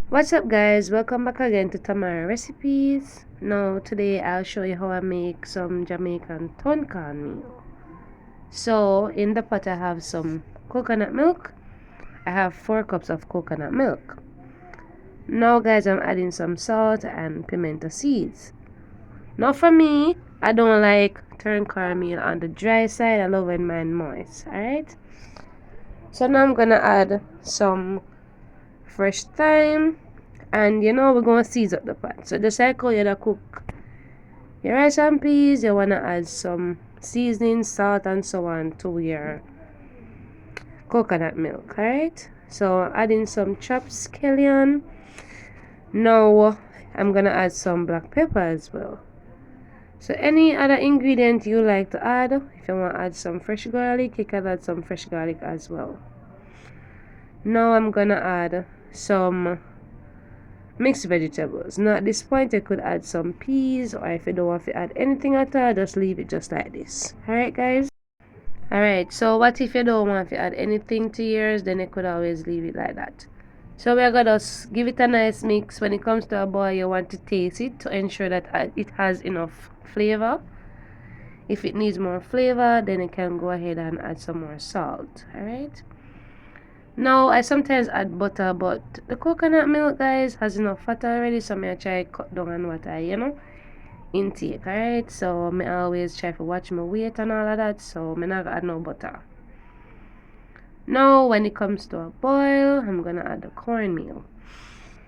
What's up guys, welcome back again to Tamara Recipes. Now today I'll show you how I make some Jamaican Tun Cornmeal. So in the pot I have some coconut milk. I have 4 cups of coconut milk. Now guys, I'm adding some salt and pimento seeds. Now for me, I don't like tun cornmeal on the dry side. I love when mine moist, alright? So now I'm gonna add some fresh thyme, and we're gonna season up the pot. So just like how you cook your rice and peas, you wanna add some seasoning, salt and so on to your coconut milk. Alright, so adding some chopped scallion. Now I'm gonna add some black pepper as well. So any other ingredient you like to add, if you want to add some fresh garlic, you can add some fresh garlic as well. Now I'm gonna add some mixed vegetables. Now at this point you could add some peas, or if you don't want to add anything at all, just leave it just like this. Alright guys? Alright, so what if you don't want to add anything to yours? Then you could always leave it like that. So we're gonna just give it a nice mix. When it comes to a boil, you want to taste it to ensure that it has enough flavor. If it needs more flavor, then you can go ahead and add some more salt. Alright, now I sometimes add butter, but the coconut milk guys has enough fat already, so I try cut down on what I intake. Alright, so I always try to watch my weight and all of that, so I not add no butter. Now when it comes to a boil, I'm gonna add the cornmeal.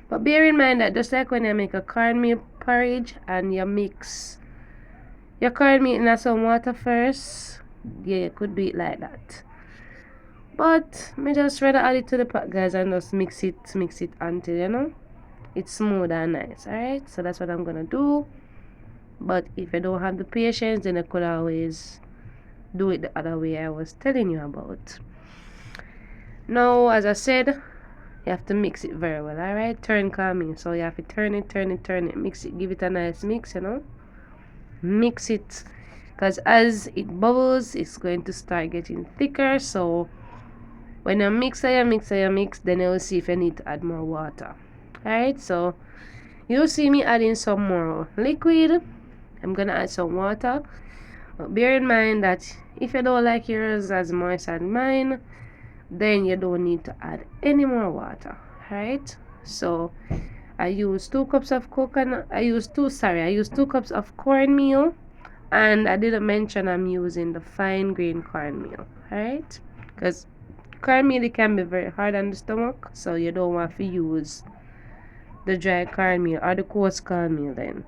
But bear in mind that just like when you make a cornmeal porridge and you mix your cornmeal in some water first, yeah, you could do it like that. But me just rather add it to the pot guys and just mix it until it's smooth and nice. Alright, so that's what I'm gonna do. But if you don't have the patience, then you could always do it the other way I was telling you about. Now as I said, you have to mix it very well. Alright, tun cornmeal, so you have to turn it, mix it, give it a nice mix, mix it, because as it bubbles it's going to start getting thicker. So when you mix, then you will see if you need to add more water. Alright, so you'll see me adding some more liquid. I'm gonna add some water, but bear in mind that if you don't like yours as moist as mine, then you don't need to add any more water. Alright, so I use 2 cups of I use 2 cups of cornmeal, and I didn't mention I'm using the fine grain cornmeal. Alright, because cornmeal can be very hard on the stomach, so you don't want to use the dry cornmeal or the coarse cornmeal then.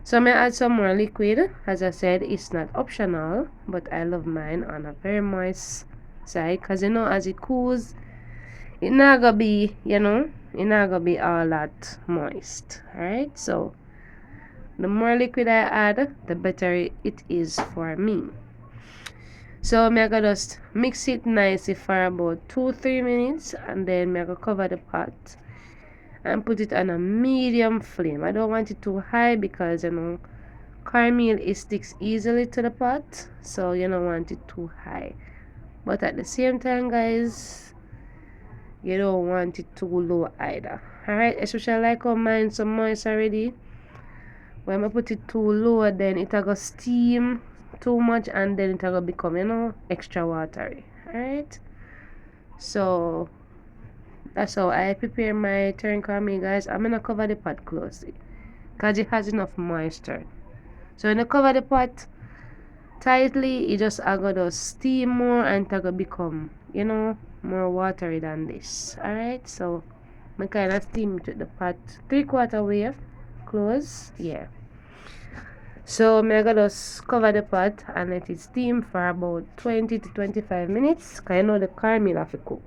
So I'm gonna add some more liquid. As I said, it's not optional, but I love mine on a very moist side, because as it cools, it not gonna be it not gonna be all that moist. Alright, so the more liquid I add, the better it is for me. So I'm gonna just mix it nicely for about 2-3 minutes, and then I'm gonna cover the pot and put it on a medium flame. I don't want it too high because cornmeal it sticks easily to the pot, so you don't want it too high. But at the same time guys, you don't want it too low either. Alright, especially like how mine's so moist already. When I put it too low, then it'll go steam too much, and then it'll become extra watery. Alright, so that's how I prepare my tun cornmeal guys. I'm gonna cover the pot closely because it has enough moisture. So when you cover the pot tightly, it just gonna steam more, and it'll gonna become more watery than this. Alright, so I kind of steam it with the pot 3/4 way close. Yeah, so I'm gonna just cover the pot and let it steam for about 20 to 25 minutes, because the cornmeal have to cook.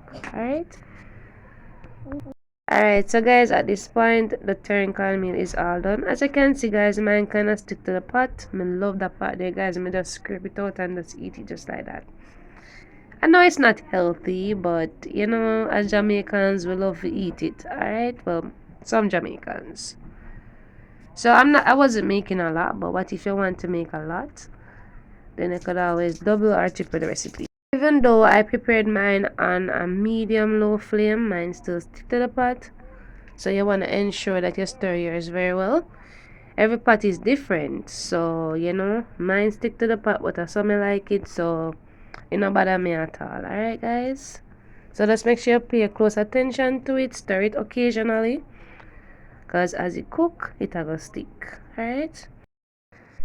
Alright, so guys, at this point the tun cornmeal is all done. As you can see guys, mine kind of stick to the pot. I love that part there guys. I just scrape it out and just eat it just like that. I know it's not healthy, but as Jamaicans we love to eat it. Alright, well, some Jamaicans. So I wasn't making a lot, but what if you want to make a lot, then you could always double or triple the recipe. Even though I prepared mine on a medium low flame, mine still stick to the pot. So you want to ensure that you stir yours very well. Every pot is different, so you know, mine stick to the pot butter, so me like it, so it no bother me at all. Alright, guys? So just make sure you pay close attention to it, stir it occasionally, because as you cook, it will stick. Alright?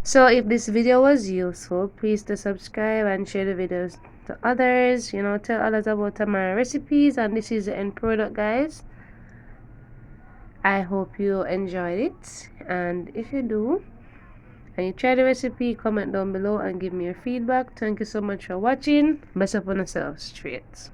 So if this video was useful, please to subscribe and share the videos to others. You know, tell others about my recipes, and this is the end product, guys. I hope you enjoyed it, and if you do and you try the recipe, comment down below and give me your feedback. Thank you so much for watching. Best up on yourself straight.